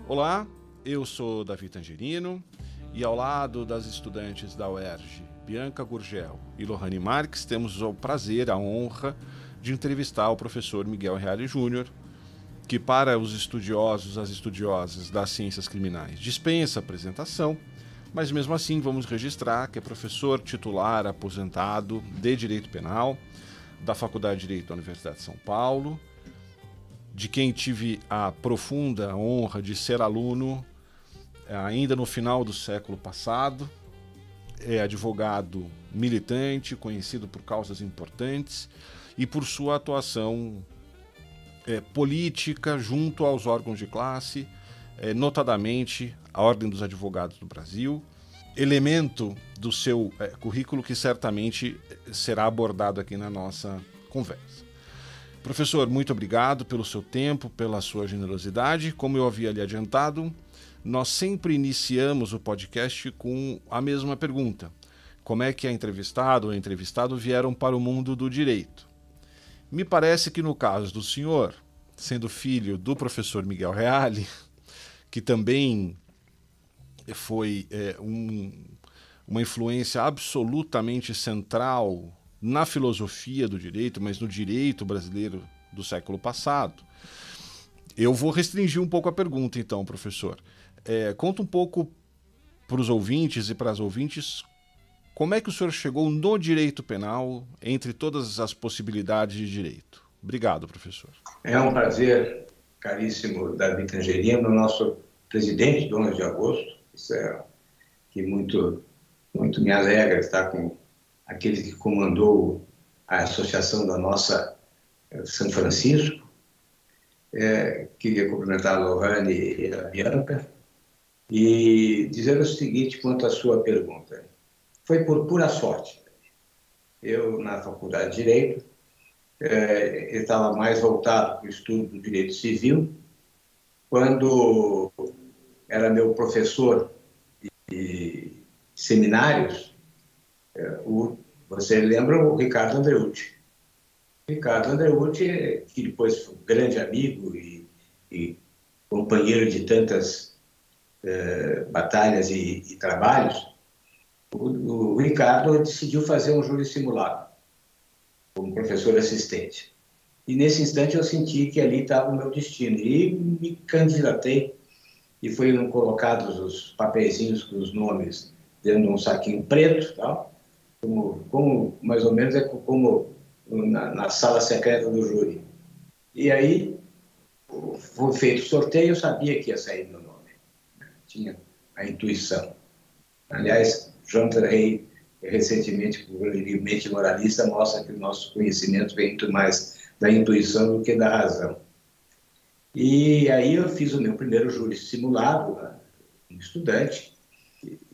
Olá, eu sou Davi Tangerino e ao lado das estudantes da UERJ, Bianca Gurgel e Lohane Marques, temos o prazer, a honra de entrevistar o professor Miguel Reale Júnior, que para os estudiosos, as estudiosas das ciências criminais, dispensa apresentação, mas mesmo assim vamos registrar que é professor titular aposentado de Direito Penal da Faculdade de Direito da Universidade de São Paulo, de quem tive a profunda honra de ser aluno ainda no final do século passado. É advogado militante, conhecido por causas importantes e por sua atuação política junto aos órgãos de classe, notadamente a Ordem dos Advogados do Brasil, elemento do seu currículo que certamente será abordado aqui na nossa conversa. Professor, muito obrigado pelo seu tempo, pela sua generosidade. Como eu havia lhe adiantado, nós sempre iniciamos o podcast com a mesma pergunta. Como é que a entrevistada ou entrevistado vieram para o mundo do direito? Me parece que no caso do senhor, sendo filho do professor Miguel Reale, que também foi uma influência absolutamente central na filosofia do direito, mas no direito brasileiro do século passado. Eu vou restringir um pouco a pergunta, então, professor. Conta um pouco para os ouvintes e para as ouvintes como é que o senhor chegou no direito penal entre todas as possibilidades de direito. Obrigado, professor. É um prazer, caríssimo Davi Tangerino, nosso presidente do 11 de agosto. Isso é que muito me alegra estar com aquele que comandou a associação da nossa São Francisco. Queria cumprimentar a Lohane e a Bianca e dizer o seguinte quanto à sua pergunta. Foi por pura sorte. Eu, na Faculdade de Direito, estava mais voltado para o estudo do direito civil, quando era meu professor de seminários, você lembra o Ricardo Andreucci. Ricardo Andreucci, que depois foi um grande amigo e companheiro de tantas batalhas e trabalhos, o Ricardo decidiu fazer um júri simulado como professor assistente. E nesse instante eu senti que ali estava o meu destino. E me candidatei e foram colocados os papeizinhos com os nomes dentro de um saquinho preto, tal, como mais ou menos como na sala secreta do júri. E aí foi feito o sorteio, eu sabia que ia sair meu nome. Tinha a intuição. Aliás, João Rey, recentemente, por Mente Moralista, mostra que o nosso conhecimento vem muito mais da intuição do que da razão. E aí eu fiz o meu primeiro júri simulado, como estudante,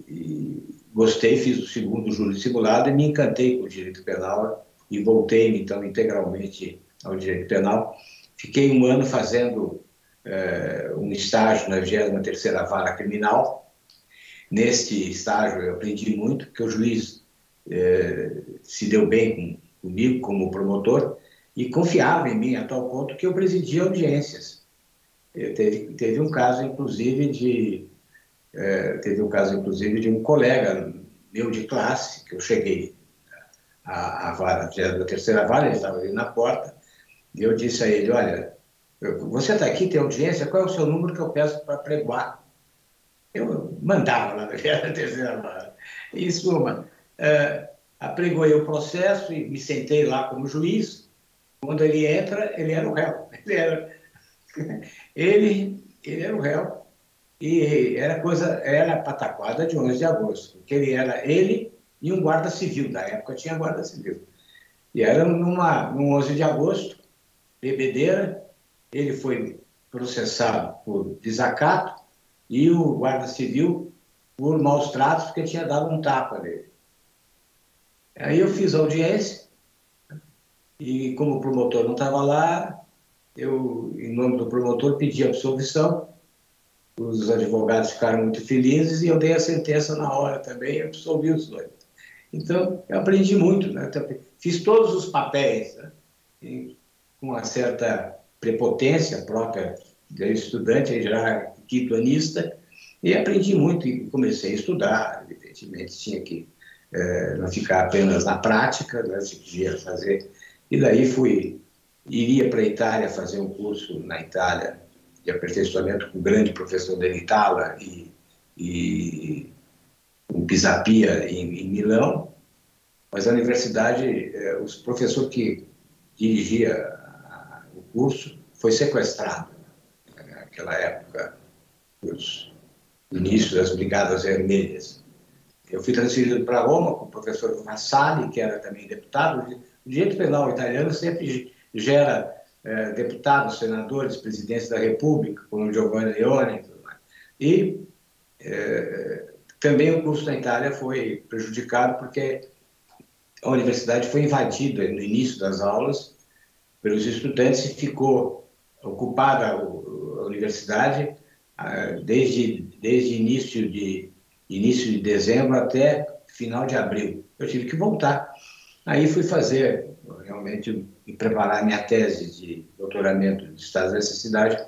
e gostei, fiz o segundo júri simulado e me encantei com o direito penal e voltei, então, integralmente ao direito penal. Fiquei um ano fazendo um estágio na 23ª Vara Criminal. Neste estágio eu aprendi muito, porque o juiz se deu bem comigo como promotor e confiava em mim a tal ponto que eu presidia audiências. Teve um caso, inclusive, de um colega meu de classe, que eu cheguei à vara, da 3ª vara, ele estava ali na porta, e eu disse a ele, olha, você está aqui, tem audiência, qual é o seu número que eu peço para pregoar? Eu mandava lá na 3ª vara. Em suma, apregoei o processo e me sentei lá como juiz. Quando ele entra, ele era o réu. Ele era o réu. E era pataquada de 11 de agosto, porque ele e um guarda civil, da época tinha guarda civil. E era num 11 de agosto, bebedeira, ele foi processado por desacato e o guarda civil por maus tratos, porque tinha dado um tapa nele. Aí eu fiz a audiência e como o promotor não estava lá, eu, em nome do promotor, pedi absolvição. Os advogados ficaram muito felizes e eu dei a sentença na hora também e absolvi os dois. Então, eu aprendi muito, né? Fiz todos os papéis, né? Com uma certa prepotência própria estudante, já quintoanista, e aprendi muito e comecei a estudar. Evidentemente, tinha que não ficar apenas na prática, né, se podia fazer. E daí iria para a Itália fazer um curso na Itália de aperfeiçoamento com o grande professor Denitala e o Pisapia em Milão, mas a universidade, o professor que dirigia o curso foi sequestrado naquela época, nos inícios das Brigadas Vermelhas. Eu fui transferido para Roma com o professor Vassali, que era também deputado. O direito penal italiano sempre gera deputados, senadores, presidentes da República, como Giovanni Leone e tudo mais. E também o curso na Itália foi prejudicado porque a universidade foi invadida no início das aulas pelos estudantes e ficou ocupada a universidade desde início de dezembro até final de abril. Eu tive que voltar. Aí fui fazer, realmente, preparar minha tese de doutoramento de Estado da Necessidade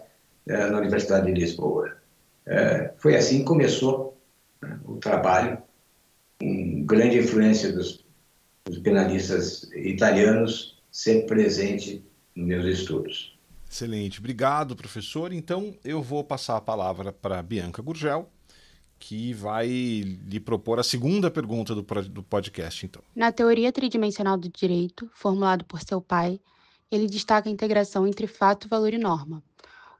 na Universidade de Lisboa. Foi assim que começou, né, o trabalho, com grande influência dos penalistas italianos, sempre presente nos meus estudos. Excelente. Obrigado, professor. Então, eu vou passar a palavra para Bianca Gurgel, que vai lhe propor a segunda pergunta do podcast, então. Na teoria tridimensional do direito, formulado por seu pai, ele destaca a integração entre fato, valor e norma.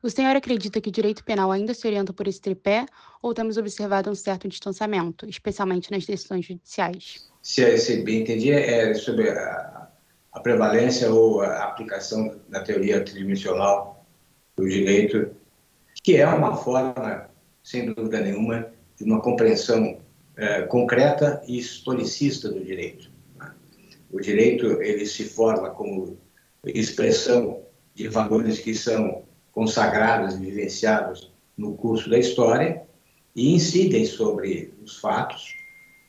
O senhor acredita que o direito penal ainda se orienta por esse tripé ou temos observado um certo distanciamento, especialmente nas decisões judiciais? Se bem entendi, é sobre a prevalência ou a aplicação da teoria tridimensional do direito, que é uma forma, sem dúvida nenhuma, de uma compreensão concreta e historicista do direito. O direito, ele se forma como expressão de valores que são consagrados e vivenciados no curso da história e incidem sobre os fatos,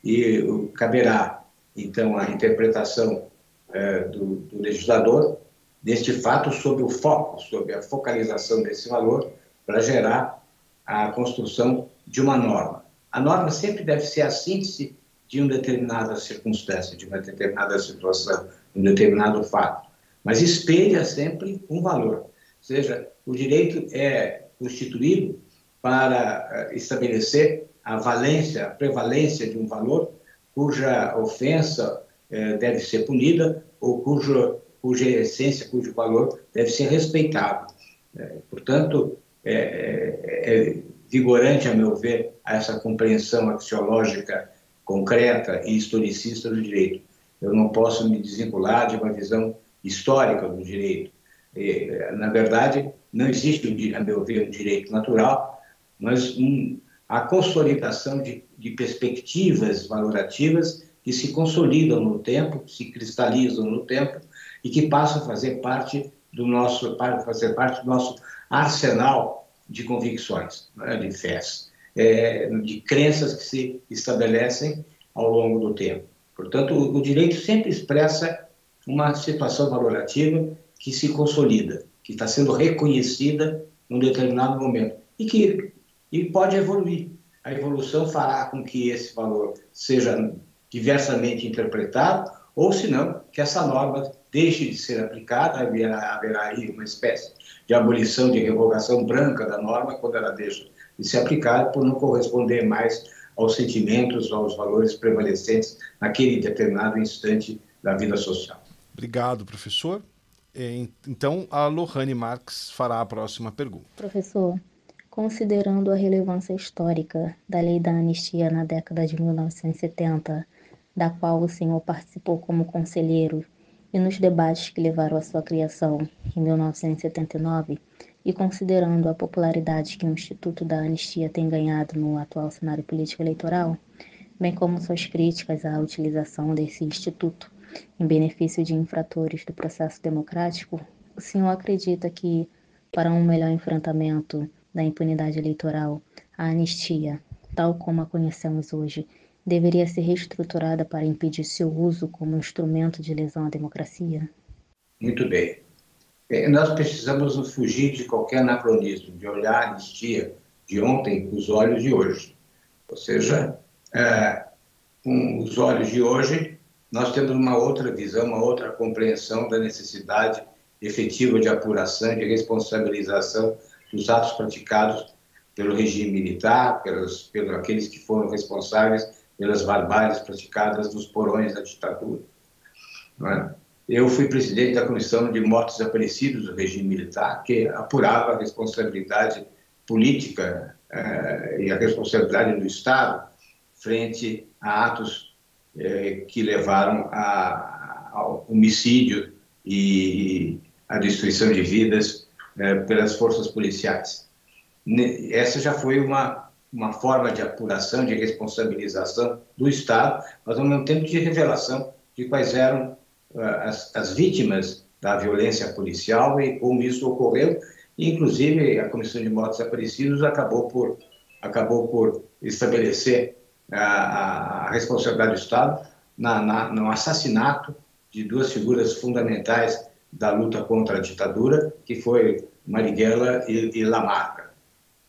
e caberá, então, a interpretação do legislador deste fato sobre o foco, sobre a focalização desse valor para gerar a construção de uma norma. A norma sempre deve ser a síntese de uma determinada circunstância, de uma determinada situação, de um determinado fato, mas espelha sempre um valor. Ou seja, o direito é constituído para estabelecer a prevalência de um valor cuja ofensa deve ser punida ou cuja essência, cujo valor deve ser respeitado. Portanto, é vigorante, a meu ver, essa compreensão axiológica concreta e historicista do direito. Eu não posso me desvincular de uma visão histórica do direito. Na verdade, não existe, a meu ver, um direito natural, mas a consolidação de perspectivas valorativas que se consolidam no tempo, se cristalizam no tempo e que passam a fazer parte do nosso arsenal de convicções, né, de fés, de crenças que se estabelecem ao longo do tempo. Portanto, o direito sempre expressa uma situação valorativa que se consolida, que está sendo reconhecida num determinado momento e pode evoluir. A evolução fará com que esse valor seja diversamente interpretado, ou, se não, que essa norma deixe de ser aplicada, haverá aí uma espécie de abolição, de revogação branca da norma, quando ela deixa de ser aplicada por não corresponder mais aos sentimentos, aos valores prevalecentes naquele determinado instante da vida social. Obrigado, professor. Então, a Lohane Marques fará a próxima pergunta. Professor, considerando a relevância histórica da lei da anistia na década de 1970, da qual o senhor participou como conselheiro, e nos debates que levaram à sua criação em 1979, e considerando a popularidade que o Instituto da Anistia tem ganhado no atual cenário político eleitoral, bem como suas críticas à utilização desse instituto em benefício de infratores do processo democrático, o senhor acredita que, para um melhor enfrentamento da impunidade eleitoral, a anistia, tal como a conhecemos hoje, deveria ser reestruturada para impedir seu uso como instrumento de lesão à democracia? Muito bem. Nós precisamos fugir de qualquer anacronismo, de olhar a anistia de ontem com os olhos de hoje. Ou seja, com os olhos de hoje, nós temos uma outra visão, uma outra compreensão da necessidade efetiva de apuração, de responsabilização dos atos praticados pelo regime militar, pelos aqueles que foram responsáveis pelas barbáries praticadas nos porões da ditadura. Não é? Eu fui presidente da Comissão de Mortos Desaparecidos do regime militar, que apurava a responsabilidade política e a responsabilidade do Estado frente a atos que levaram ao homicídio e à destruição de vidas pelas forças policiais. Essa já foi uma forma de apuração, de responsabilização do Estado, mas ao mesmo tempo de revelação de quais eram as vítimas da violência policial e como isso ocorreu. E, inclusive, a Comissão de Mortos Desaparecidos acabou por estabelecer a responsabilidade do Estado no assassinato de duas figuras fundamentais da luta contra a ditadura, que foi Marighella e Lamarca.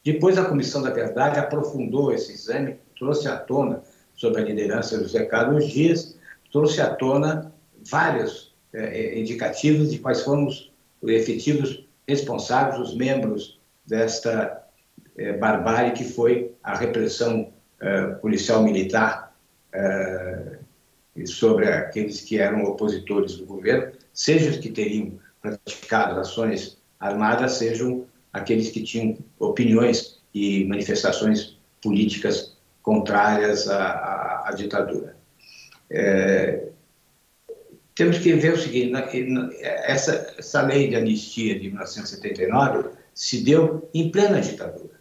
Depois, a Comissão da Verdade aprofundou esse exame, trouxe à tona, sob a liderança do José Carlos Dias, trouxe à tona vários indicativos de quais foram os efetivos responsáveis, os membros desta barbárie que foi a repressão policial militar sobre aqueles que eram opositores do governo, seja os que teriam praticado ações armadas, sejam aqueles que tinham opiniões e manifestações políticas contrárias à ditadura. Temos que ver o seguinte, essa lei de anistia de 1979 se deu em plena ditadura.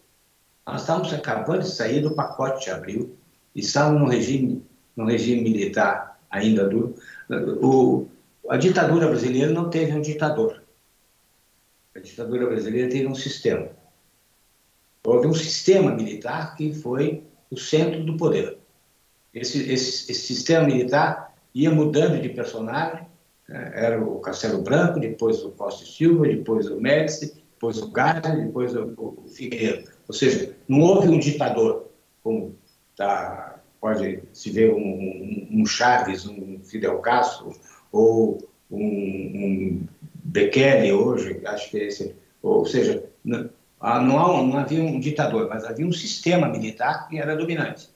Nós estávamos acabando de sair do pacote de abril e estávamos num regime militar ainda duro. A ditadura brasileira não teve um ditador. A ditadura brasileira teve um sistema. Houve um sistema militar que foi o centro do poder. Esse sistema militar ia mudando de personagem, era o Castelo Branco, depois o Costa e Silva, depois o Médici, depois o Gádea, depois o Figueiredo. Ou seja, não houve um ditador, como pode se ver um Chaves, um Fidel Castro, ou um Bekele hoje, acho que é esse. Ou seja, não havia um ditador, mas havia um sistema militar que era dominante.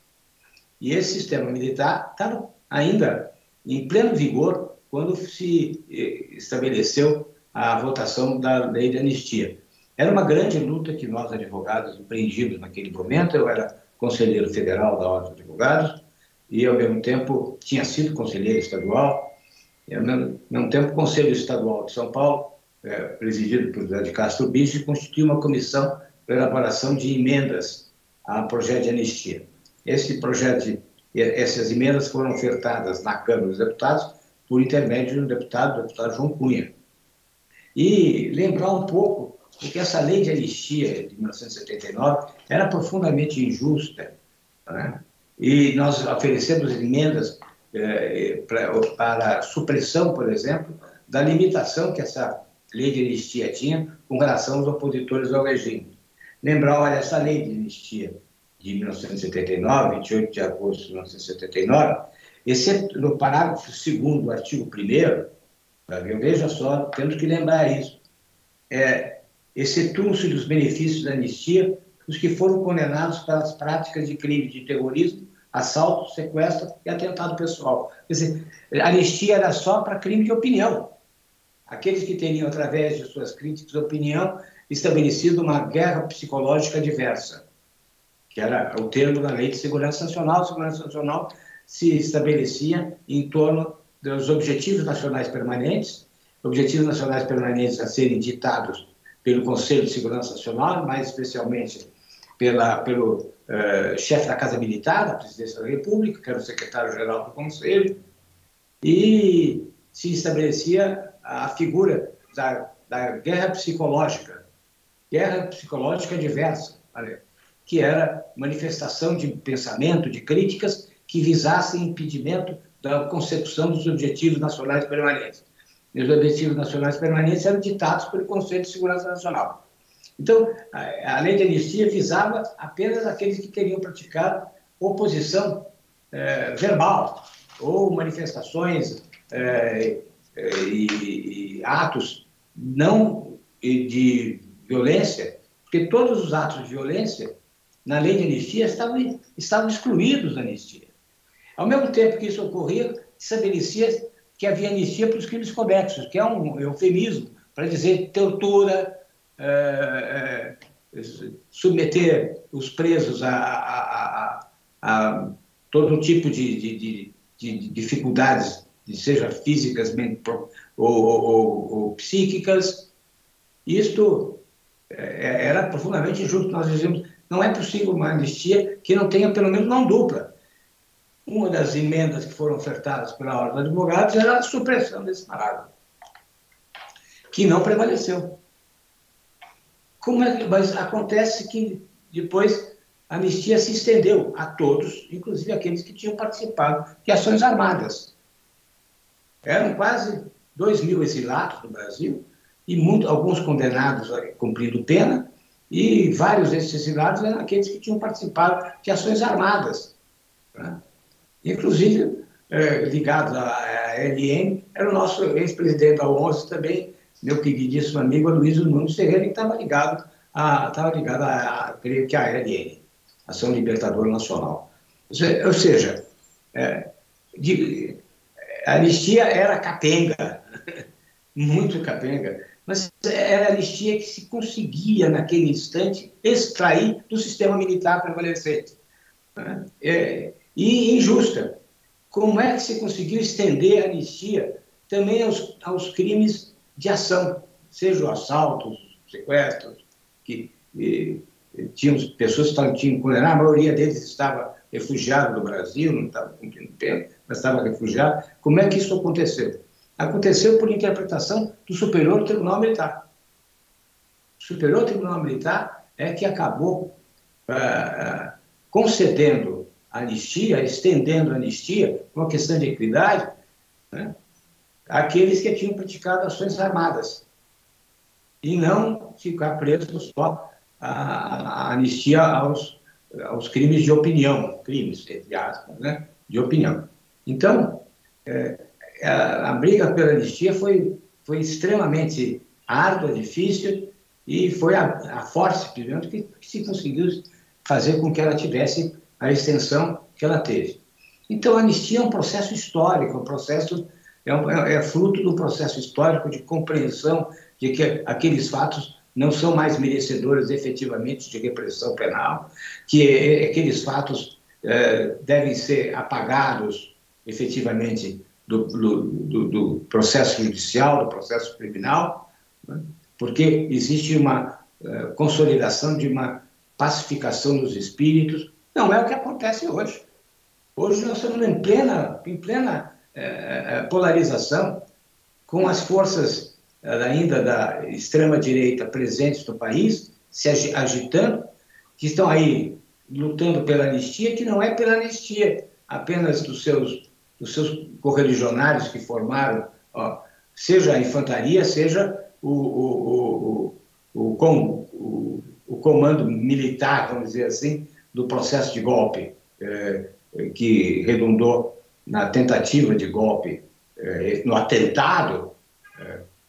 E esse sistema militar estava ainda em pleno vigor quando se estabeleceu a votação da lei de anistia. Era uma grande luta que nós, advogados, empreendíamos naquele momento. Eu era conselheiro federal da Ordem dos Advogados e, ao mesmo tempo, tinha sido conselheiro estadual. E, ao mesmo tempo, o Conselho Estadual de São Paulo, presidido por José de Castro Bicho, constituiu uma comissão para elaboração de emendas ao projeto de anistia. Essas emendas foram ofertadas na Câmara dos Deputados por intermédio do deputado João Cunha. E lembrar um pouco que essa lei de anistia de 1979 era profundamente injusta, né? E nós oferecemos emendas para a supressão, por exemplo, da limitação que essa lei de anistia tinha com relação aos opositores ao regime. Lembrar, olha, essa lei de anistia de 1979, 28 de agosto de 1979, exceto no parágrafo 2º do artigo 1º, veja só, temos que lembrar isso, excetuam-se dos benefícios da anistia os que foram condenados pelas práticas de crime de terrorismo, assalto, sequestro e atentado pessoal. Quer dizer, a anistia era só para crime de opinião. Aqueles que teriam, através de suas críticas de opinião, estabelecido uma guerra psicológica diversa, que era o termo da Lei de Segurança Nacional. A Segurança Nacional se estabelecia em torno dos objetivos nacionais permanentes a serem ditados pelo Conselho de Segurança Nacional, mais especialmente pelo chefe da Casa Militar, da Presidência da República, que era o secretário-geral do Conselho, e se estabelecia a figura da guerra psicológica diversa, que era manifestação de pensamento, de críticas que visassem impedimento da consecução dos objetivos nacionais permanentes. e os objetivos nacionais permanentes eram ditados pelo Conselho de Segurança Nacional. Então, a lei de anistia visava apenas aqueles que teriam praticado oposição verbal ou manifestações e atos não de violência, porque todos os atos de violência na lei de anistia estavam excluídos da anistia. Ao mesmo tempo que isso ocorria, estabelecia que havia anistia para os crimes conexos, que é um eufemismo para dizer tortura, submeter os presos a todo tipo de dificuldades, seja físicas ou psíquicas. Isto era profundamente injusto. Nós dizemos, não é possível uma anistia que não tenha pelo menos não dupla. Uma das emendas que foram ofertadas pela Ordem dos Advogados era a supressão desse parágrafo, que não prevaleceu. Mas acontece que depois a anistia se estendeu a todos, inclusive aqueles que tinham participado de ações armadas. Eram quase 2.000 exilados no Brasil, e alguns condenados cumprindo pena, e vários desses exilados eram aqueles que tinham participado de ações armadas, né? Inclusive, ligado à LN, era o nosso ex-presidente da ONU também, meu queridíssimo amigo Aloysio Nunes Ferreira, que estava ligado creio que, à LN, Ação Libertadora Nacional. Ou seja, a anistia era capenga, muito capenga, mas era a anistia que se conseguia, naquele instante, extrair do sistema militar prevalecente, né? E injusta. Como é que se conseguiu estender a anistia também aos crimes de ação, sejam assaltos, sequestros, que tínhamos pessoas que tinham condenado, a maioria deles estava refugiado do Brasil, não estava cumprindo pena, mas estava refugiado. Como é que isso aconteceu? Aconteceu por interpretação do Superior Tribunal Militar. O Superior Tribunal Militar é que acabou concedendo a anistia, estendendo a anistia, uma questão de equidade, né, àqueles que tinham praticado ações armadas, e não ficar preso só a anistia aos crimes de opinião, crimes, entre aspas, né, de opinião. Então, a briga pela anistia foi extremamente árdua, difícil, e foi a força, primeiro, que se conseguiu fazer com que ela tivesse a extensão que ela teve. Então, a anistia é um processo histórico, é fruto do processo histórico de compreensão de que aqueles fatos não são mais merecedores efetivamente de repressão penal, que aqueles fatos devem ser apagados efetivamente do processo judicial, do processo criminal, né? Porque existe uma consolidação de uma pacificação dos espíritos. Não é o que acontece hoje. Hoje nós estamos em plena polarização, com as forças ainda da extrema-direita presentes no país, se agitando, que estão aí lutando pela anistia, que não é pela anistia apenas dos seus correligionários que formaram, seja a infantaria, seja o comando militar, vamos dizer assim, do processo de golpe, que redundou na tentativa de golpe, no atentado,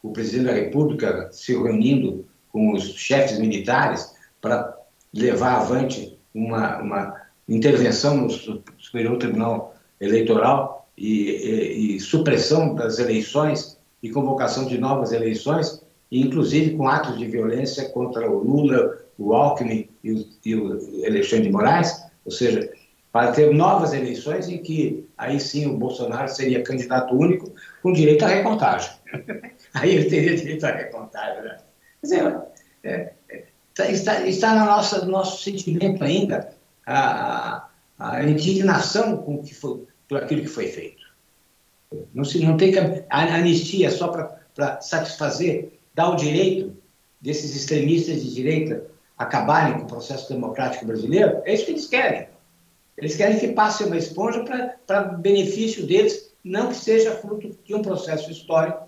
o presidente da República se reunindo com os chefes militares para levar avante uma intervenção no Superior Tribunal Eleitoral e supressão das eleições e convocação de novas eleições, inclusive com atos de violência contra o Lula, o Alckmin e o Alexandre de Moraes, ou seja, para ter novas eleições em que aí sim o Bolsonaro seria candidato único com direito à recontagem. Aí ele teria direito à recontagem, né? Quer dizer, está no nosso sentimento ainda a indignação por aquilo que foi feito. Não tem que a anistia só para satisfazer, dar o direito desses extremistas de direita acabarem com o processo democrático brasileiro. É isso que eles querem. Eles querem que passe uma esponja para benefício deles, não que seja fruto de um processo histórico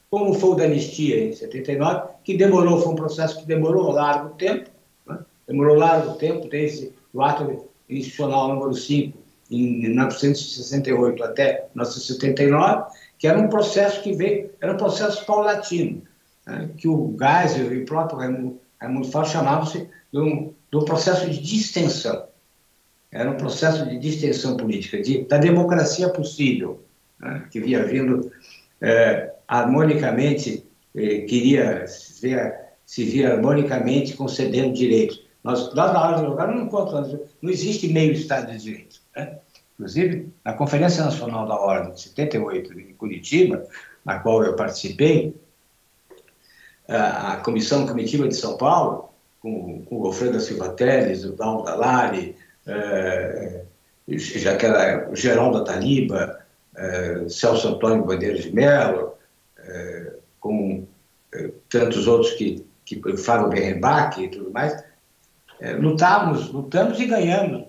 como foi o da anistia em 79, que demorou, foi um processo que demorou largo tempo, né? Demorou largo tempo, desde o ato institucional número 5, em 1968 até 1979, que era um processo que veio, era um processo paulatino, né? Que o Geisel e o próprio Raimundo Fauro chamavam-se de um processo de distensão. Era um processo de distensão política, da democracia possível, né? Que vinha vindo harmonicamente, queria se via harmonicamente concedendo direitos. Nós na hora de jogar, não existe meio Estado de Direito, né? Inclusive, na Conferência Nacional da Ordem de 78, em Curitiba, na qual eu participei, a comitiva de São Paulo, com o Alfredo da Silva Teles, o Dalmo Dallari, já que era o Geraldo Ataliba, Celso Antônio Bandeira de Mello, com tantos outros que Fábio Berenbach e tudo mais, lutamos e ganhamos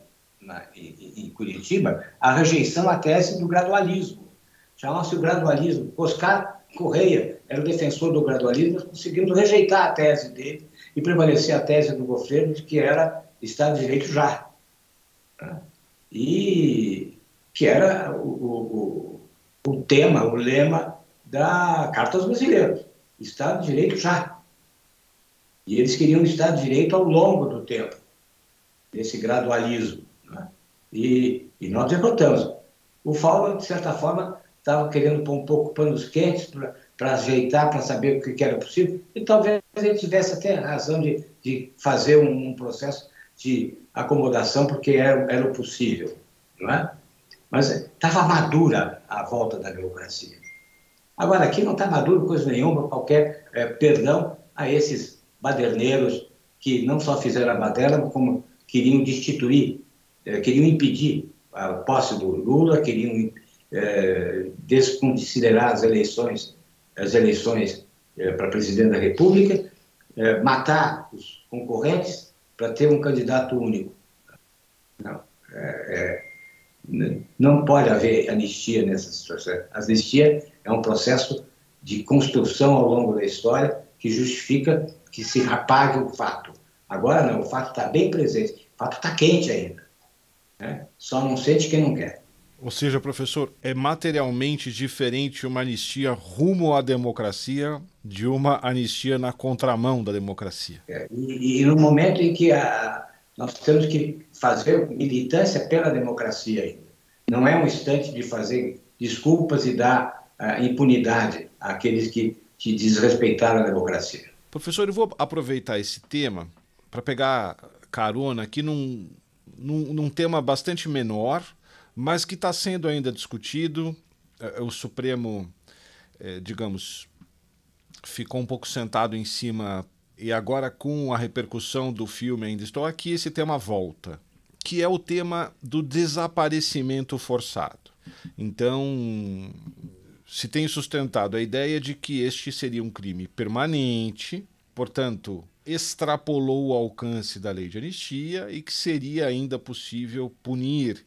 em Curitiba a rejeição à tese do gradualismo. Chamava-se o gradualismo. Oscar Correia era o defensor do gradualismo, nós conseguimos rejeitar a tese dele e prevalecer a tese do Goffredo, de que era Estado de Direito já. E que era o tema, o lema da Carta aos Brasileiros, Estado de Direito já. E eles queriam Estado de Direito ao longo do tempo, desse gradualismo, né? E nós derrotamos. O Fausto, de certa forma, estava querendo pôr um pouco panos quentes para ajeitar, para saber o que era possível, e talvez ele tivesse até razão de fazer um processo de acomodação, porque era o possível, não é? Mas estava madura a volta da democracia. Agora, aqui não está maduro coisa nenhuma, qualquer perdão a esses baderneiros que não só fizeram a baderna, como queriam destituir, queriam impedir a posse do Lula, queriam desconsiderar as eleições para presidente da República, matar os concorrentes para ter um candidato único. Não, não pode haver anistia nessa situação. A anistia é um processo de construção ao longo da história que justifica que se apague o fato. Agora não, o fato está bem presente, o fato está quente ainda, né? Só não sente quem não quer. Ou seja, professor, é materialmente diferente uma anistia rumo à democracia de uma anistia na contramão da democracia. E no momento em que nós temos que fazer militância pela democracia ainda. Não é um instante de fazer desculpas e dar impunidade àqueles que desrespeitaram a democracia. Professor, eu vou aproveitar esse tema para pegar carona aqui num tema bastante menor, mas que está sendo ainda discutido. O Supremo, digamos, ficou um pouco sentado em cima, e agora com a repercussão do filme Ainda Estou Aqui, esse tema volta, que é o tema do desaparecimento forçado. Então, se tem sustentado a ideia de que este seria um crime permanente, portanto, extrapolou o alcance da lei de anistia e que seria ainda possível punir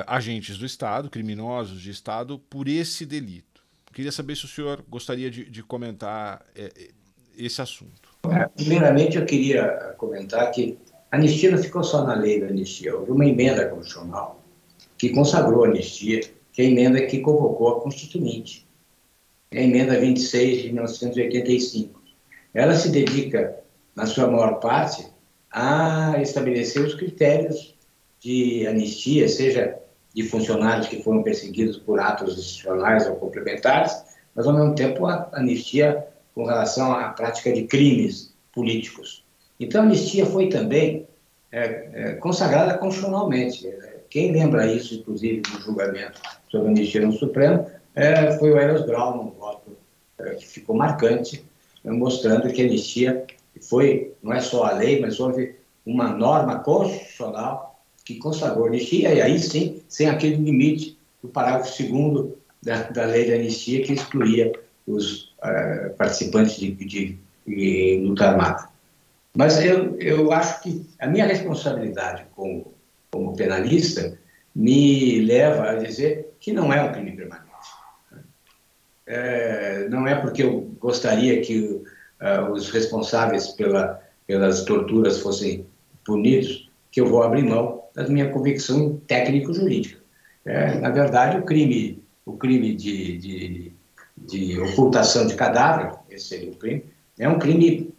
agentes do Estado, criminosos de Estado, por esse delito. Queria saber se o senhor gostaria de comentar esse assunto. Primeiramente, eu queria comentar que a anistia não ficou só na lei da anistia. Houve uma emenda constitucional que consagrou a anistia, que é a emenda que convocou a Constituinte. É a emenda 26 de 1985. Ela se dedica, na sua maior parte, a estabelecer os critérios de anistia, seja de funcionários que foram perseguidos por atos institucionais ou complementares, mas, ao mesmo tempo, a anistia com relação à prática de crimes políticos. Então, a anistia foi também consagrada constitucionalmente. Quem lembra isso, inclusive, no julgamento sobre a anistia no Supremo, foi o Eros Grau, num voto que ficou marcante, mostrando que a anistia não é só a lei, mas houve uma norma constitucional que consagrou a anistia, e aí sim, sem aquele limite do parágrafo 2º da lei da anistia, que excluía os participantes de luta armada. Mas eu acho que a minha responsabilidade como penalista me leva a dizer que não é um crime permanente. não é porque eu gostaria que os responsáveis pelas torturas fossem punidos que eu vou abrir mão da minha convicção técnico-jurídica. Na verdade, o crime de ocultação de cadáver, esse seria o crime, é um crime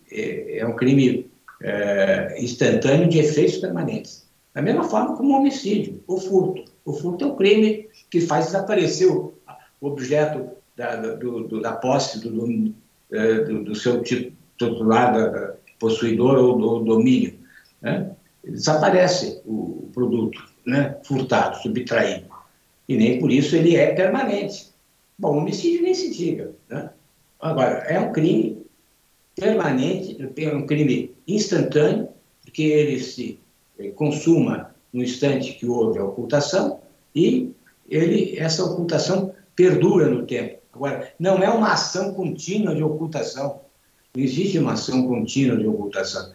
instantâneo de efeitos permanentes. Da mesma forma como o homicídio, o furto. O furto é um crime que faz desaparecer o objeto da posse do seu titular, possuidor ou do domínio. Né? Desaparece o produto, né? Furtado, subtraído. E nem por isso ele é permanente. Bom, homicídio nem se diga. Né? Agora, é um crime permanente, é um crime instantâneo, porque ele se consuma no instante que houve a ocultação e essa ocultação perdura no tempo. Agora, não é uma ação contínua de ocultação. Não existe uma ação contínua de ocultação.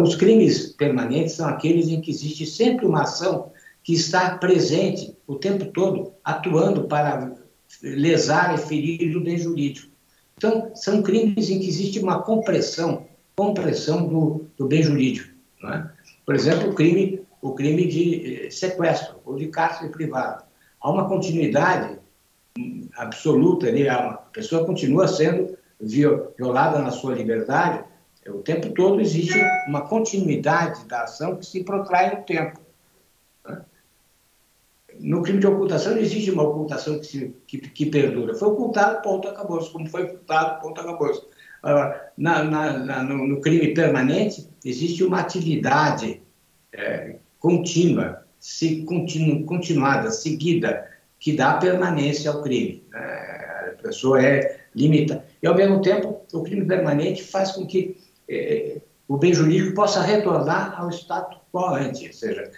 Os crimes permanentes são aqueles em que existe sempre uma ação que está presente o tempo todo, atuando para lesar e ferir o bem jurídico. Então, são crimes em que existe uma compressão do bem jurídico. Não é? Por exemplo, o crime de sequestro ou de cárcere privado. Há uma continuidade absoluta ali, a pessoa continua sendo violada na sua liberdade, o tempo todo existe uma continuidade da ação que se protrai no tempo. Né? No crime de ocultação não existe uma ocultação que perdura. Foi ocultado, ponto, acabou-se. Como foi ocultado, ponto, acabou-se. No crime permanente, existe uma atividade contínua, continuada, seguida, que dá permanência ao crime. A pessoa é limitada. E, ao mesmo tempo, o crime permanente faz com que o bem jurídico possa retornar ao status quo ante. Ou seja,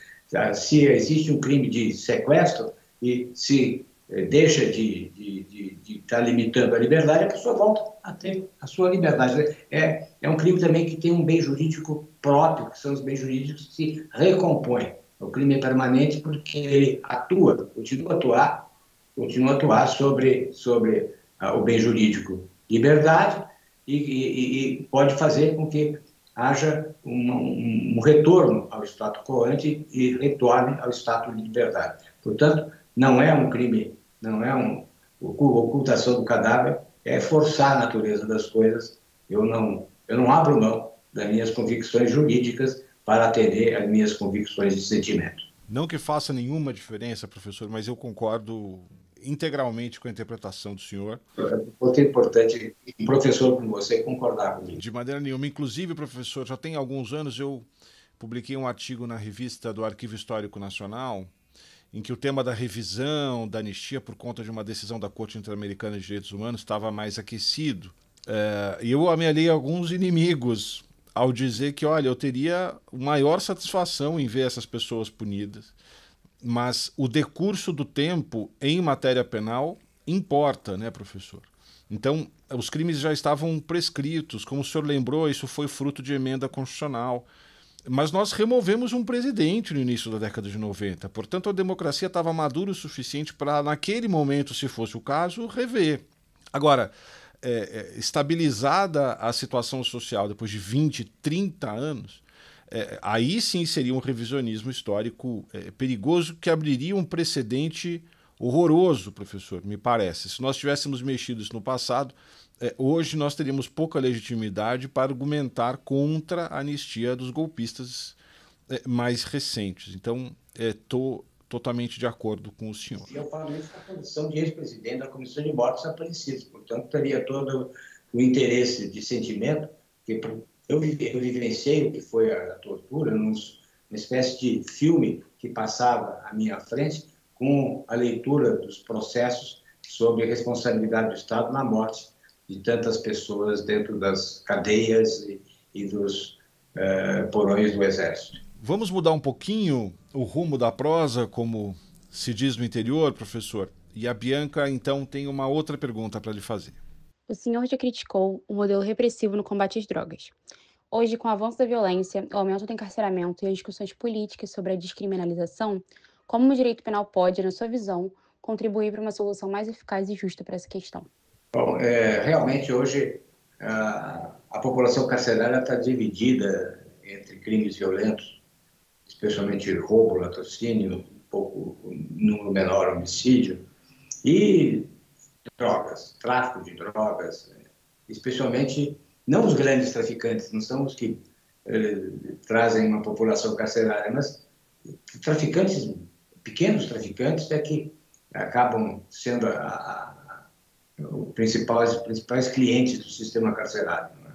se existe um crime de sequestro e se deixa de estar limitando a liberdade, a pessoa volta a ter a sua liberdade. É um crime também que tem um bem jurídico próprio, que são os bens jurídicos que se recompõem. O crime é permanente porque ele continua a atuar sobre o bem jurídico liberdade e pode fazer com que haja um retorno ao status quo ante e retorne ao status de liberdade. Portanto, não é um crime, ocultação do cadáver, é forçar a natureza das coisas. Eu não abro mão das minhas convicções jurídicas para atender às minhas convicções de sentimento. Não que faça nenhuma diferença, professor, mas eu concordo integralmente com a interpretação do senhor. É importante um professor como você concordar comigo. De maneira nenhuma. Inclusive, professor, já tem alguns anos eu publiquei um artigo na revista do Arquivo Histórico Nacional em que o tema da revisão, da anistia por conta de uma decisão da Corte Interamericana de Direitos Humanos estava mais aquecido. E eu amealhei alguns inimigos ao dizer que, olha, eu teria maior satisfação em ver essas pessoas punidas, mas o decurso do tempo em matéria penal importa, né, professor? Então, os crimes já estavam prescritos, como o senhor lembrou, isso foi fruto de emenda constitucional. Mas nós removemos um presidente no início da década de 90, portanto a democracia estava madura o suficiente para, naquele momento, se fosse o caso, rever. Agora, estabilizada a situação social depois de 20, 30 anos, aí sim seria um revisionismo histórico perigoso que abriria um precedente horroroso, professor, me parece. Se nós tivéssemos mexido isso no passado, hoje nós teríamos pouca legitimidade para argumentar contra a anistia dos golpistas mais recentes. Então, estou totalmente de acordo com o senhor. Eu falo isso na condição de ex-presidente da Comissão de Mortos Desaparecidos, portanto, teria todo o interesse de sentimento, que eu vivenciei o que foi a tortura, uma espécie de filme que passava à minha frente, com a leitura dos processos sobre a responsabilidade do Estado na morte de tantas pessoas dentro das cadeias e dos porões do Exército. Vamos mudar um pouquinho o rumo da prosa, como se diz no interior, professor? E a Bianca, então, tem uma outra pergunta para lhe fazer. O senhor já criticou o modelo repressivo no combate às drogas. Hoje, com o avanço da violência, o aumento do encarceramento e as discussões políticas sobre a descriminalização, como o direito penal pode, na sua visão, contribuir para uma solução mais eficaz e justa para essa questão? Bom, realmente hoje a população carcerária está dividida entre crimes violentos, especialmente roubo, latrocínio, um número menor homicídio, e drogas, tráfico de drogas, especialmente não os grandes traficantes, não são os que trazem uma população carcerária, mas traficantes, pequenos traficantes é que acabam sendo os principais clientes do sistema carcerário. Né?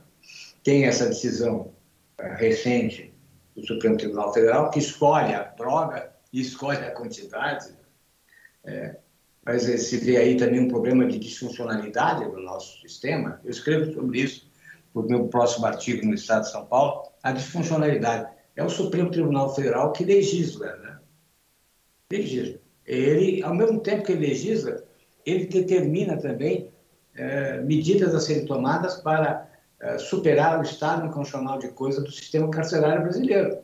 Tem essa decisão recente do Supremo Tribunal Federal que escolhe a droga e escolhe a quantidade, mas se vê aí também um problema de disfuncionalidade no nosso sistema. Eu escrevo sobre isso no meu próximo artigo no Estado de São Paulo, a disfuncionalidade. É o Supremo Tribunal Federal que legisla, né? Legisla. Ele, ao mesmo tempo que ele legisla, ele determina também medidas a serem tomadas para superar o estado inconstitucional de coisa do sistema carcerário brasileiro,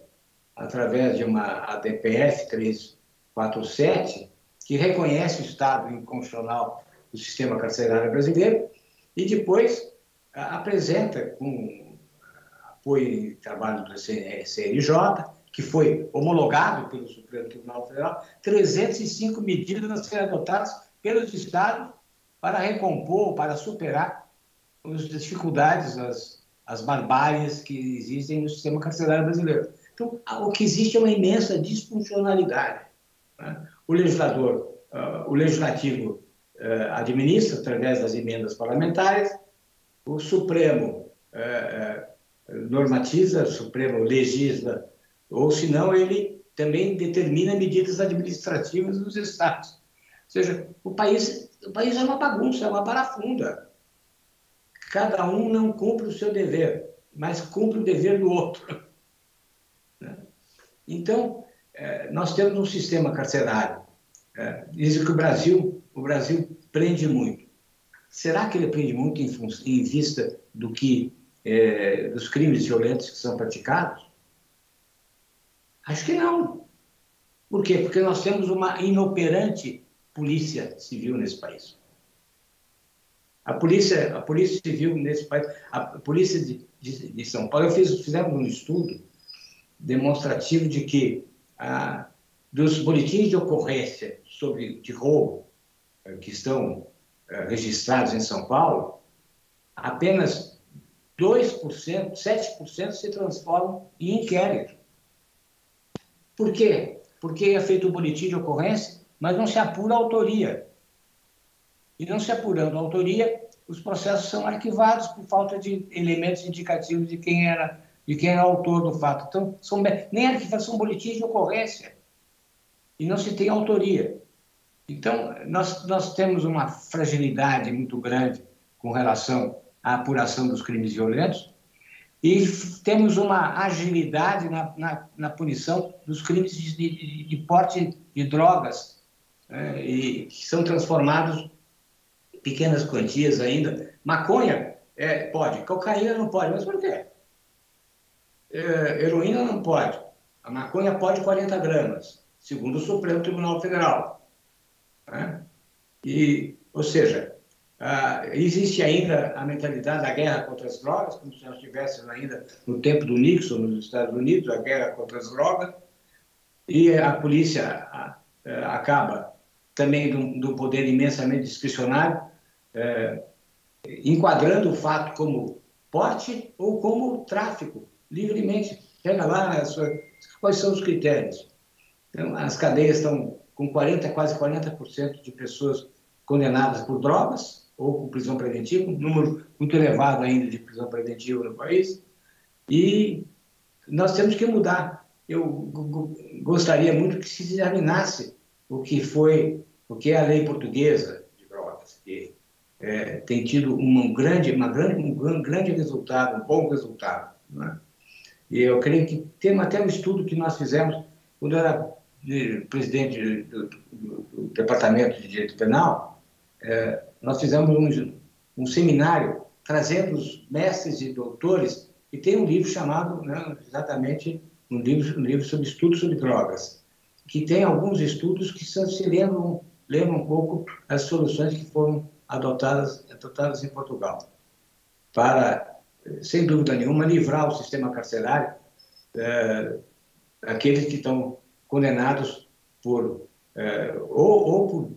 através de uma ADPF 347, que reconhece o estado inconstitucional do sistema carcerário brasileiro e depois apresenta, com apoio e trabalho do CNJ, que foi homologado pelo Supremo Tribunal Federal, 305 medidas a serem adotadas pelos estados para recompor, para superar as dificuldades, as barbáries que existem no sistema carcerário brasileiro. Então, o que existe é uma imensa disfuncionalidade. Né? O legislativo administra através das emendas parlamentares, o Supremo normatiza, o Supremo legisla, ou senão ele também determina medidas administrativas dos estados. Ou seja, o país é uma bagunça, é uma barafunda. Cada um não cumpre o seu dever, mas cumpre o dever do outro. Então, nós temos um sistema carcerário. Dizem que o Brasil prende muito. Será que ele prende muito em vista dos crimes violentos que são praticados? Acho que não. Por quê? Porque nós temos uma inoperante polícia civil nesse país. A polícia civil nesse país, a polícia de São Paulo, fizemos um estudo demonstrativo de que dos boletins de ocorrência de roubo que estão registrados em São Paulo, apenas 2%, 7% se transformam em inquérito. Por quê? Porque é feito o boletim de ocorrência, mas não se apura a autoria. E não se apurando a autoria, os processos são arquivados por falta de elementos indicativos de quem era o autor do fato. Então, nem arquivação, são boletins de ocorrência. E não se tem autoria. Então, nós temos uma fragilidade muito grande com relação à apuração dos crimes violentos e temos uma agilidade na punição dos crimes de porte de drogas, e que são transformados em pequenas quantias ainda. Maconha pode, cocaína não pode, mas por quê? Heroína não pode. A maconha pode 40 gramas, segundo o Supremo Tribunal Federal. Né? Ou seja, existe ainda a mentalidade da guerra contra as drogas, como se nós estivéssemos ainda no tempo do Nixon, nos Estados Unidos, a guerra contra as drogas, e a polícia acaba também do poder imensamente discricionário, enquadrando o fato como porte ou como tráfico, livremente. Pega lá quais são os critérios. Então, as cadeias estão com quase 40% de pessoas condenadas por drogas ou por prisão preventiva, um número muito elevado ainda de prisão preventiva no país, e nós temos que mudar. Eu gostaria muito que se examinasse o que é a lei portuguesa de drogas, que tem tido um grande resultado, um bom resultado. Né? E eu creio que tem até um estudo que nós fizemos quando eu era presidente do Departamento de Direito Penal. Nós fizemos um seminário trazendo os mestres e doutores, e tem um livro chamado, né, exatamente, um livro sobre estudos sobre drogas, que tem alguns estudos que se lembram um pouco as soluções que foram adotadas em Portugal, para, sem dúvida nenhuma, livrar o sistema carcerário aqueles que estão condenados por ou por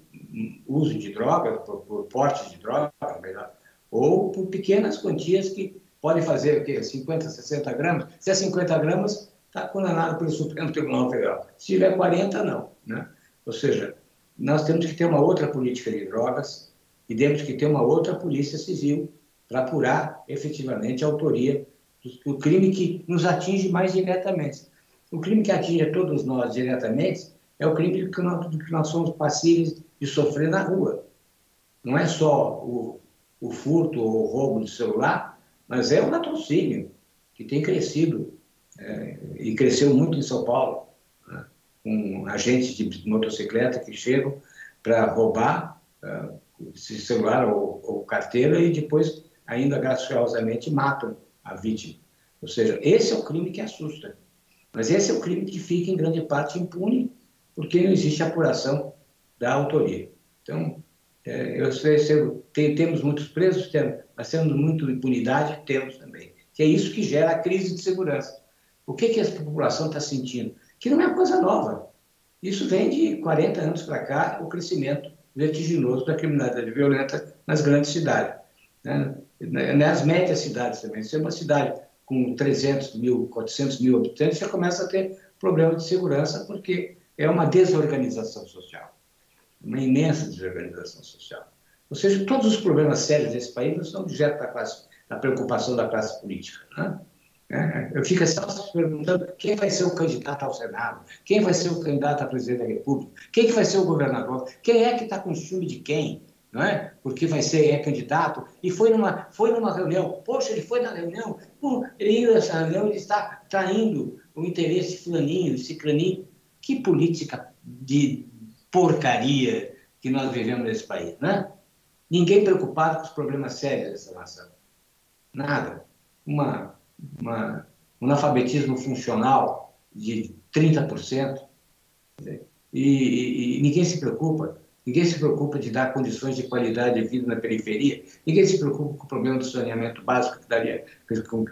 uso de drogas, por porte de droga, melhor, ou por pequenas quantias que podem fazer o quê? 50, 60 gramas. Se é 50 gramas, está condenado pelo Supremo Tribunal Federal. Se tiver 40, não. Né? Ou seja, nós temos que ter uma outra política de drogas e temos que ter uma outra polícia civil para apurar efetivamente a autoria do crime que nos atinge mais diretamente. O crime que atinge a todos nós diretamente é o crime que nós somos passíveis de sofrer na rua. Não é só o furto ou o roubo de celular, mas é o latrocínio, que tem crescido, e cresceu muito em São Paulo, né? Com agentes de motocicleta que chegam para roubar esse celular ou carteira e depois, ainda graciosamente, matam a vítima. Ou seja, esse é o crime que assusta. Mas esse é o crime que fica, em grande parte, impune, porque não existe apuração da autoria. Então, temos muitos presos, mas temos muita impunidade, temos também. Que é isso que gera a crise de segurança. O que a população está sentindo? Que não é coisa nova. Isso vem de 40 anos para cá, o crescimento vertiginoso da criminalidade violenta nas grandes cidades. Né? Nas médias cidades também. Se é uma cidade com 300 mil, 400 mil habitantes, já começa a ter problema de segurança, porque é uma desorganização social. Uma imensa desorganização social. Ou seja, todos os problemas sérios desse país não são objeto da preocupação da classe política. Né? Eu fico só se perguntando quem vai ser o candidato ao Senado, quem vai ser o candidato a presidente da República, quem que vai ser o governador, quem é que está com ciúme de quem, não é? Porque é candidato e foi numa reunião. Poxa, ele foi na reunião, ele ia nessa reunião, ele está traindo o interesse de fulaninho, de ciclaninho. Que política de porcaria que nós vivemos nesse país, né? Ninguém preocupado com os problemas sérios dessa nação. Nada. Um analfabetismo funcional de 30%. E ninguém se preocupa. Ninguém se preocupa de dar condições de qualidade de vida na periferia. Ninguém se preocupa com o problema do saneamento básico, que daria com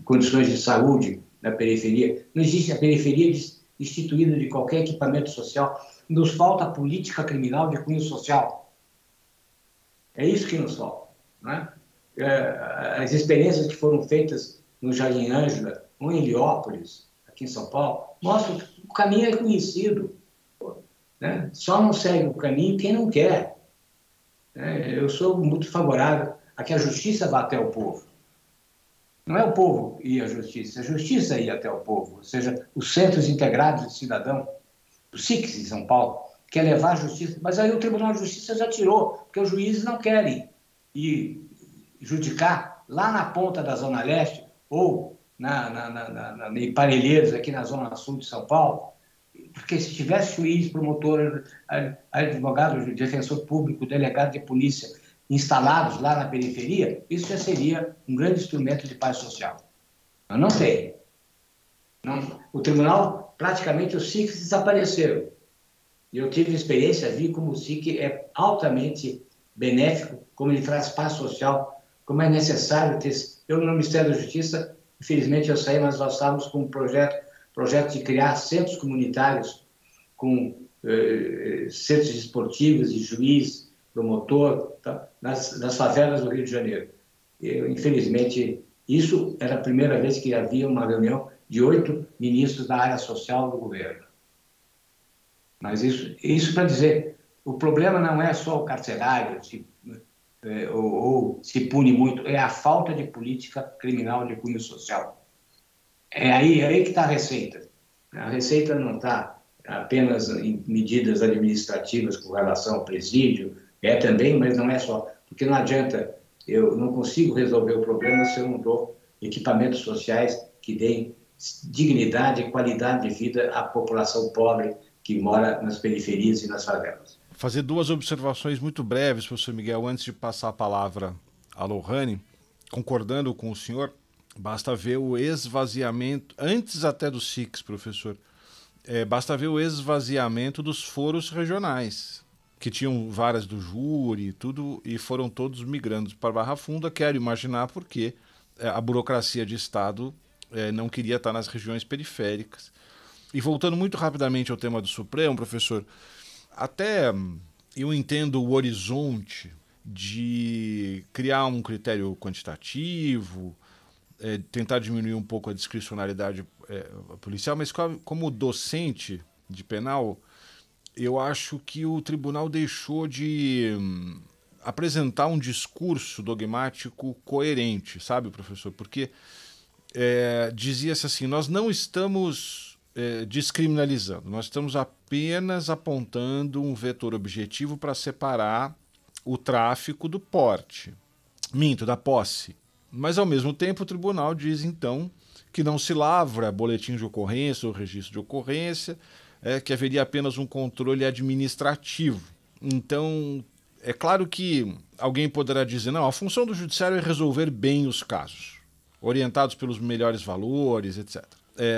condições de saúde na periferia. Não existe a periferia instituída de qualquer equipamento social. Nos falta política criminal de cunho social. É isso que nos falta. Não é? As experiências que foram feitas no Jardim Ângela, ou em Heliópolis, aqui em São Paulo, mostram que o caminho é conhecido. Né? Só não segue o caminho quem não quer. Eu sou muito favorável a que a justiça vá até o povo. Não é o povo ir à justiça, a justiça ir até o povo. Ou seja, os Centros Integrados de Cidadão, o SICS em São Paulo, quer levar a justiça, mas aí o Tribunal de Justiça já tirou, porque os juízes não querem ir judicar lá na ponta da Zona Leste ou em Parelheiros, aqui na Zona Sul de São Paulo, porque se tivesse juiz, promotor, advogado, defensor público, delegado de polícia instalados lá na periferia, isso já seria um grande instrumento de paz social. Mas não tem. Não. O tribunal, praticamente, os SIC desapareceram. E eu tive experiência, vi como o SIC é altamente benéfico, como ele traz paz social, como é necessário ter... Eu, no Ministério da Justiça, infelizmente eu saí, mas nós estávamos com um projeto de criar centros comunitários com centros esportivos de juiz, promotor, tá, nas favelas do Rio de Janeiro. Infelizmente, isso era a primeira vez que havia uma reunião de 8 ministros da área social do governo. Mas isso para dizer, o problema não é só o carcerário, ou se pune muito, é a falta de política criminal de cunho social. É aí que está a receita. A receita não está apenas em medidas administrativas com relação ao presídio, também, mas não é só. Porque não adianta, eu não consigo resolver o problema se eu não dou equipamentos sociais que deem dignidade e qualidade de vida à população pobre que mora nas periferias e nas favelas. Fazer 2 observações muito breves, professor Miguel, antes de passar a palavra a Lohane. Concordando com o senhor, basta ver o esvaziamento, antes até do SICS, professor, basta ver o esvaziamento dos foros regionais. que tinham varas do júri e tudo, e foram todos migrando para Barra Funda. Quero imaginar porque a burocracia de Estado não queria estar nas regiões periféricas. E voltando muito rapidamente ao tema do Supremo, professor, até eu entendo o horizonte de criar um critério quantitativo, tentar diminuir um pouco a discricionariedade policial, mas como docente de penal, eu acho que o tribunal deixou de apresentar um discurso dogmático coerente, sabe, professor? Porque dizia-se assim, nós não estamos descriminalizando, nós estamos apenas apontando um vetor objetivo para separar o tráfico do porte, da posse. Mas, ao mesmo tempo, o tribunal diz, então, que não se lavra boletim de ocorrência ou registro de ocorrência, que haveria apenas um controle administrativo. Então, é claro que alguém poderá dizer, não, a função do judiciário é resolver bem os casos, orientados pelos melhores valores, etc.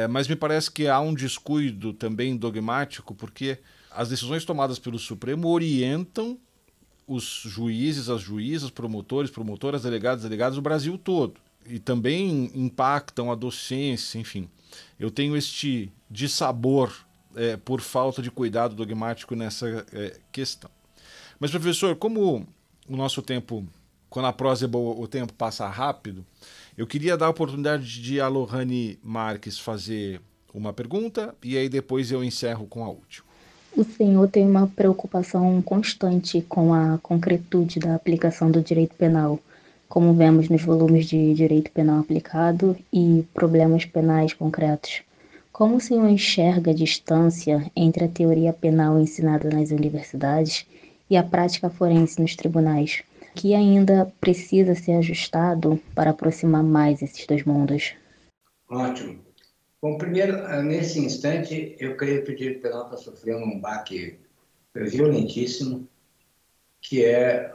Mas me parece que há um descuido também dogmático, porque as decisões tomadas pelo Supremo orientam os juízes, as juízas, promotores, promotoras, delegados do Brasil todo. E também impactam a docência, enfim. Eu tenho este dissabor por falta de cuidado dogmático nessa questão. Mas, professor, como o nosso tempo, quando a prosa é boa, o tempo passa rápido, eu queria dar a oportunidade de a Lohane Marques fazer uma pergunta e aí depois eu encerro com a última. O senhor tem uma preocupação constante com a concretude da aplicação do direito penal, como vemos nos volumes de direito penal aplicado e problemas penais concretos. Como o senhor enxerga a distância entre a teoria penal ensinada nas universidades e a prática forense nos tribunais, que ainda precisa ser ajustado para aproximar mais esses dois mundos? Ótimo. Bom, primeiro, nesse instante, eu creio que o direito penal está sofrendo um baque violentíssimo, que é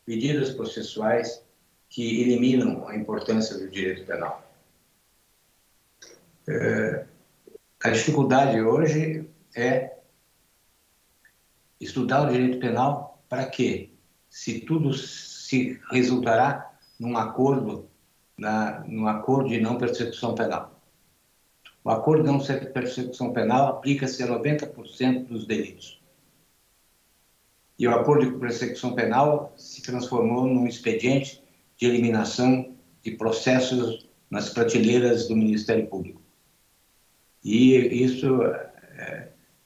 medidas processuais que eliminam a importância do direito penal. A dificuldade hoje é estudar o direito penal para quê? Se tudo se resultará num acordo de não persecução penal. O acordo de não persecução penal aplica-se a 90% dos delitos. E o acordo de persecução penal se transformou num expediente de eliminação de processos nas prateleiras do Ministério Público. E isso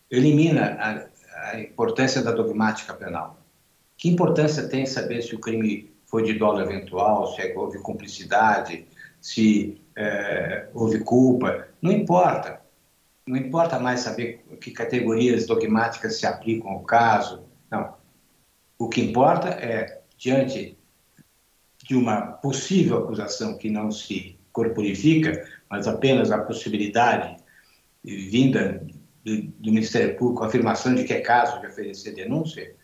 elimina a importância da dogmática penal. Que importância tem saber se o crime foi de dolo eventual, se houve cumplicidade, se houve culpa? Não importa. Não importa mais saber que categorias dogmáticas se aplicam ao caso. Não. O que importa é, diante de uma possível acusação que não se corporifica, mas apenas a possibilidade vinda do Ministério Público, a afirmação de que é caso de oferecer denúncia,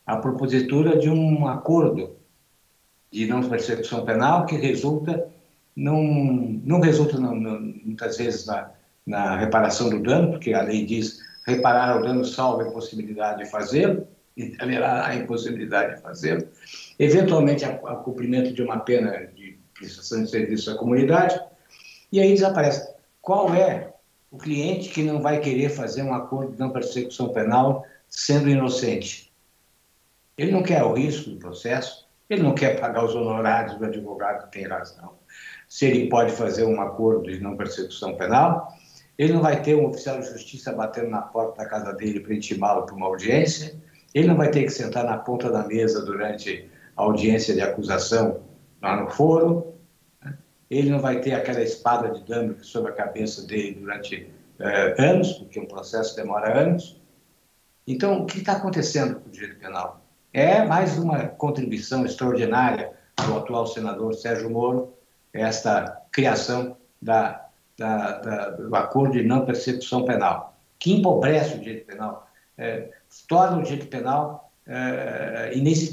a propositura de um acordo de não persecução penal que resulta, não resulta muitas vezes na reparação do dano, porque a lei diz reparar o dano salvo a impossibilidade de fazê-lo, e haverá a impossibilidade de fazê-lo, eventualmente a cumprimento de uma pena de prestação de serviço à comunidade, e aí desaparece. Qual é o cliente que não vai querer fazer um acordo de não persecução penal sendo inocente? Ele não quer o risco do processo, ele não quer pagar os honorários do advogado que tem razão. Se ele pode fazer um acordo de não persecução penal, ele não vai ter um oficial de justiça batendo na porta da casa dele para intimá-lo para uma audiência, ele não vai ter que sentar na ponta da mesa durante a audiência de acusação lá no foro, ele não vai ter aquela espada de Damocles sobre a cabeça dele durante anos, porque um processo demora anos. Então, o que está acontecendo com o direito penal? É mais uma contribuição extraordinária do atual senador Sérgio Moro, esta criação do acordo de não persecução penal, que empobrece o direito penal, torna o direito penal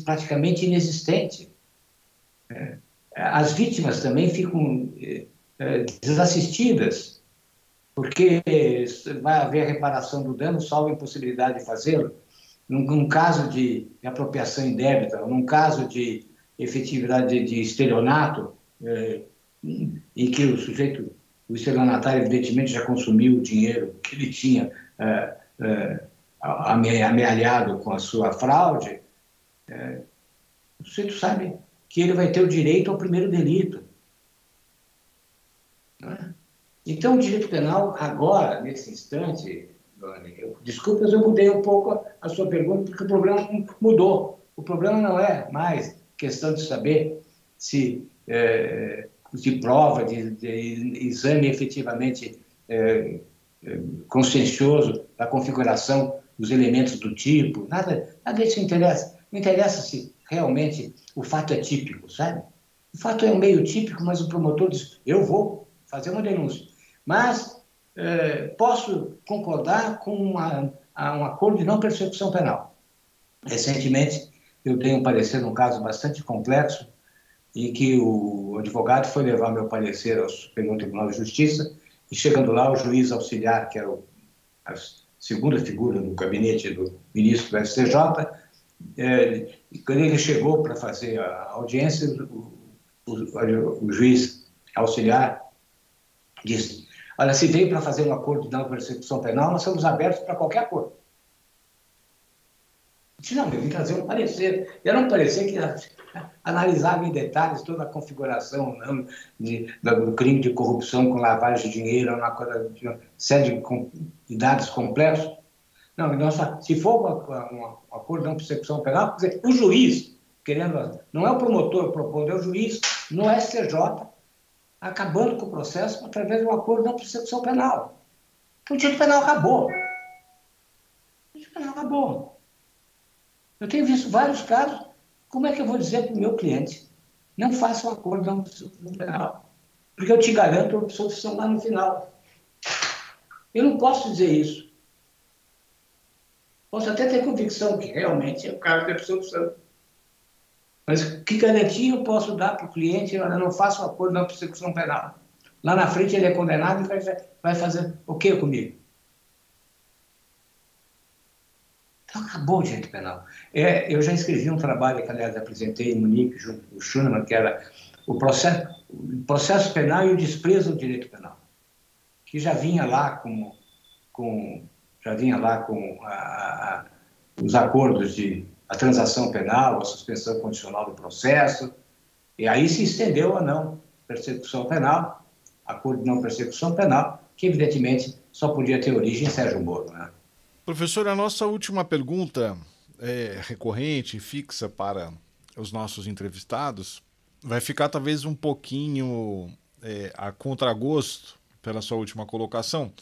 praticamente inexistente. As vítimas também ficam desassistidas, porque vai haver reparação do dano, salvo a impossibilidade de fazê-lo. num caso de apropriação indébita, num caso de efetividade de estelionato, em que o estelionatário, evidentemente, já consumiu o dinheiro que ele tinha amealhado com a sua fraude, o sujeito sabe que ele vai ter o direito ao primeiro delito. Né? Então, o direito penal, agora, nesse instante, desculpa, mas eu mudei um pouco a sua pergunta, porque o problema mudou. O problema não é mais questão de saber se de prova, de exame efetivamente consciencioso da configuração dos elementos do tipo, nada disso interessa. Não interessa se realmente o fato é típico, sabe? O fato é um meio típico, mas o promotor diz, eu vou fazer uma denúncia. Mas posso concordar com um acordo de não persecução penal. Recentemente, eu dei um parecer num caso bastante complexo, em que o advogado foi levar meu parecer ao Superior Tribunal de Justiça, e chegando lá, o juiz auxiliar, que era a segunda figura do gabinete do ministro do STJ, quando ele chegou para fazer a audiência, o juiz auxiliar disse, olha, se veio para fazer um acordo de não persecução penal, nós estamos abertos para qualquer acordo. Eu disse, não, eu vim trazer um parecer. Era um parecer que analisava em detalhes toda a configuração do crime de corrupção com lavagem de dinheiro, uma série de dados complexos. Não, se for um acordo de não persecução penal, quer dizer, o juiz, não é o promotor propondo, é o juiz no STJ, acabando com o processo através de um acordo de não persecução penal. Então, o direito penal acabou. O direito penal acabou. Eu tenho visto vários casos. Como é que eu vou dizer para o meu cliente, não faça um acordo de não persecução penal? Porque eu te garanto a absolvição lá no final. Eu não posso dizer isso. Posso até ter convicção que realmente é o caso de absolvição. Mas que garantia eu posso dar para o cliente? Eu não faço um acordo de não persecução penal. Lá na frente ele é condenado e vai fazer o quê comigo? Então acabou o direito penal. Eu já escrevi um trabalho que, aliás, apresentei em Munique, junto com o Schunemann, que era o processo penal e o desprezo do direito penal, que já vinha lá com os acordos de a transação penal, a suspensão condicional do processo, e aí se estendeu a não persecução penal, acordo de não persecução penal, que evidentemente só podia ter origem em Sérgio Moro, né? Professor, a nossa última pergunta é recorrente e fixa para os nossos entrevistados. Vai ficar talvez um pouquinho a contragosto pela sua última colocação,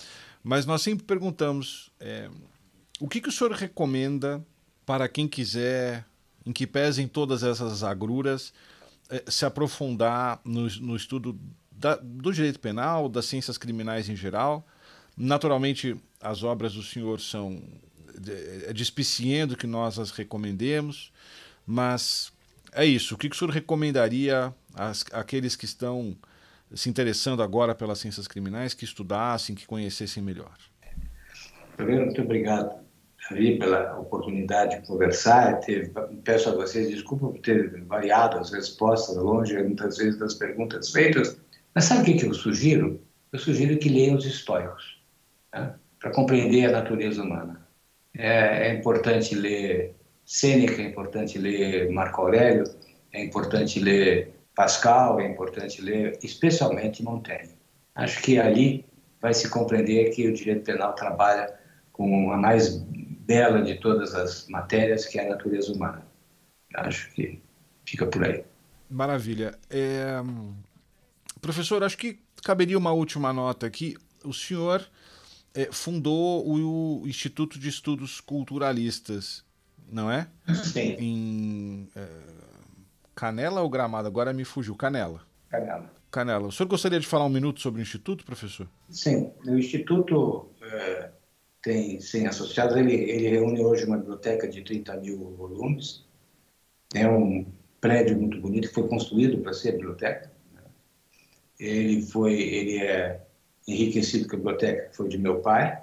mas nós sempre perguntamos o que o senhor recomenda para quem quiser, em que pesem todas essas agruras, se aprofundar no estudo do direito penal, das ciências criminais em geral. Naturalmente, as obras do senhor são despiciendo que nós as recomendemos, mas é isso. O que o senhor recomendaria àqueles que estão se interessando agora pelas ciências criminais, que estudassem, que conhecessem melhor? Primeiro, muito obrigado, Davi, pela oportunidade de conversar. Peço a vocês desculpa por ter variado as respostas longe, muitas vezes, das perguntas feitas. Mas sabe o que eu sugiro? Eu sugiro que leiam os históricos, né? Para compreender a natureza humana. É importante ler Sêneca, é importante ler Marco Aurélio, é importante ler Pascal, é importante ler especialmente Montaigne. Acho que ali vai se compreender que o direito penal trabalha com a mais bela de todas as matérias, que é a natureza humana. Acho que fica por aí. Maravilha. Professor, acho que caberia uma última nota aqui. O senhor fundou o Instituto de Estudos Culturalistas, não é? Sim. Em Canela ou Gramado? Agora me fugiu. Canela. Canela. O senhor gostaria de falar um minuto sobre o Instituto, professor? Sim. O Instituto tem 100 associados. Ele reúne hoje uma biblioteca de 30 mil volumes. É um prédio muito bonito que foi construído para ser biblioteca. Ele é enriquecido com a biblioteca que foi de meu pai.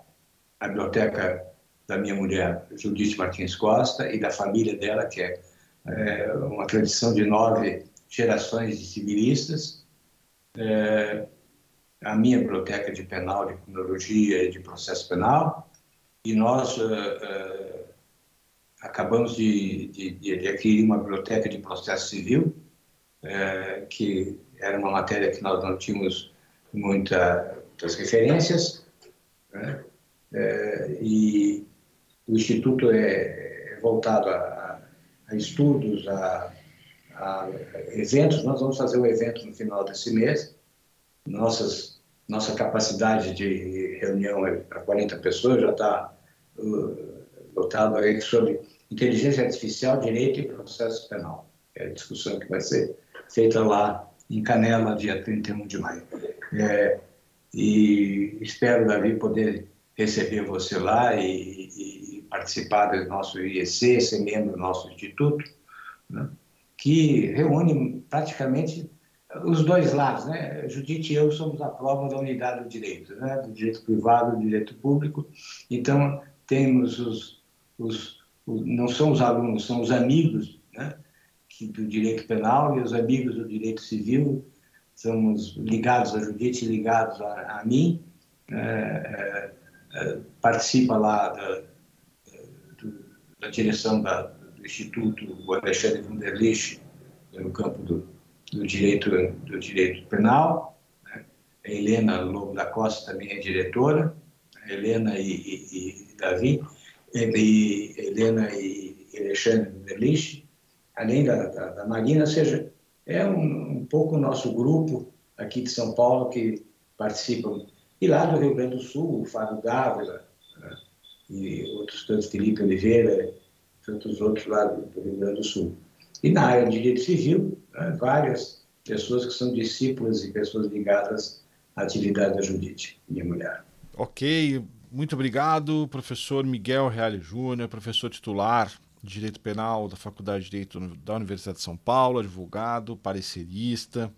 A biblioteca da minha mulher, Judite Martins Costa, e da família dela, que é uma tradição de 9 gerações de civilistas. A minha biblioteca de penal, de criminologia e de processo penal, e nós acabamos de adquirir uma biblioteca de processo civil, que era uma matéria que nós não tínhamos muitas referências, né? E o Instituto é voltado a estudos, a eventos. Nós vamos fazer um evento no final desse mês. Nossa capacidade de reunião é para 40 pessoas, já está lotado aí sobre inteligência artificial, direito e processo penal. É a discussão que vai ser feita lá em Canela, dia 31 de maio. E espero, Davi, poder receber você lá e participar do nosso IEC, ser membro do nosso instituto, né? Que reúne praticamente os dois lados, né? Judite e eu somos a prova da unidade do direito, né? Do direito privado, do direito público. Então, temos não são os alunos, são os amigos, né? Do direito penal e os amigos do direito civil. Somos ligados a Judite, ligados a mim. Participa lá da direção do Instituto, o Alexandre Wunderlich, no campo do direito penal, né? A Helena Lobo da Costa também é diretora, a Helena e Davi, Helena e Alexandre Wunderlich, além da Marina. Ou seja, é um pouco o nosso grupo aqui de São Paulo que participam. E lá do Rio Grande do Sul, o Fábio Dávila, né? E outros tantos, Felipe Oliveira, tantos outros lá do Rio Grande do Sul. E na área de direito civil, né? Várias pessoas que são discípulas e pessoas ligadas à atividade da Judite, minha mulher. Ok, muito obrigado, professor Miguel Reale Júnior, professor titular de Direito Penal da Faculdade de Direito da Universidade de São Paulo, advogado, parecerista,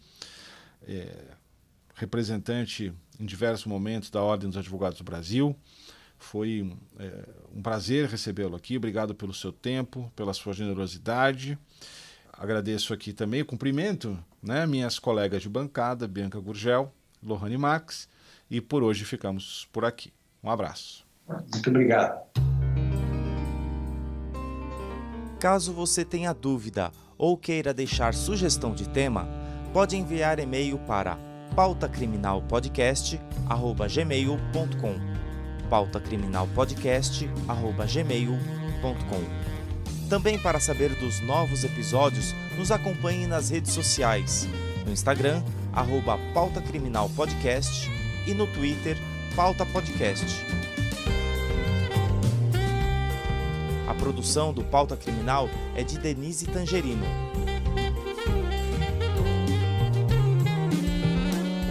representante em diversos momentos da Ordem dos Advogados do Brasil. Foi um prazer recebê-lo aqui. Obrigado pelo seu tempo, pela sua generosidade. Agradeço aqui também o cumprimento, né, minhas colegas de bancada, Bianca Gurgel, Lohane Max, e por hoje ficamos por aqui. Um abraço. Muito obrigado. Caso você tenha dúvida ou queira deixar sugestão de tema, pode enviar e-mail para pautacriminalpodcast@gmail.com pautacriminalpodcast@gmail.com. Também, para saber dos novos episódios, nos acompanhe nas redes sociais, no Instagram, @pautacriminalpodcast, e no Twitter, pautapodcast. A produção do Pauta Criminal é de Denise Tangerino.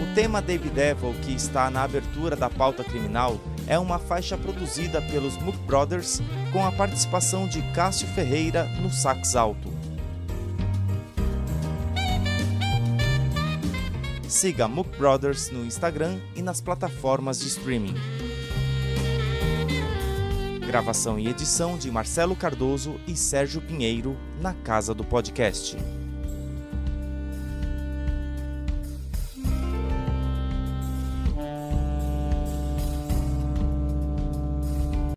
O tema David Devil, que está na abertura da Pauta Criminal, é uma faixa produzida pelos Mook Brothers, com a participação de Cássio Ferreira no sax alto. Siga Mook Brothers no Instagram e nas plataformas de streaming. Gravação e edição de Marcelo Cardoso e Sérgio Pinheiro, na Casa do Podcast.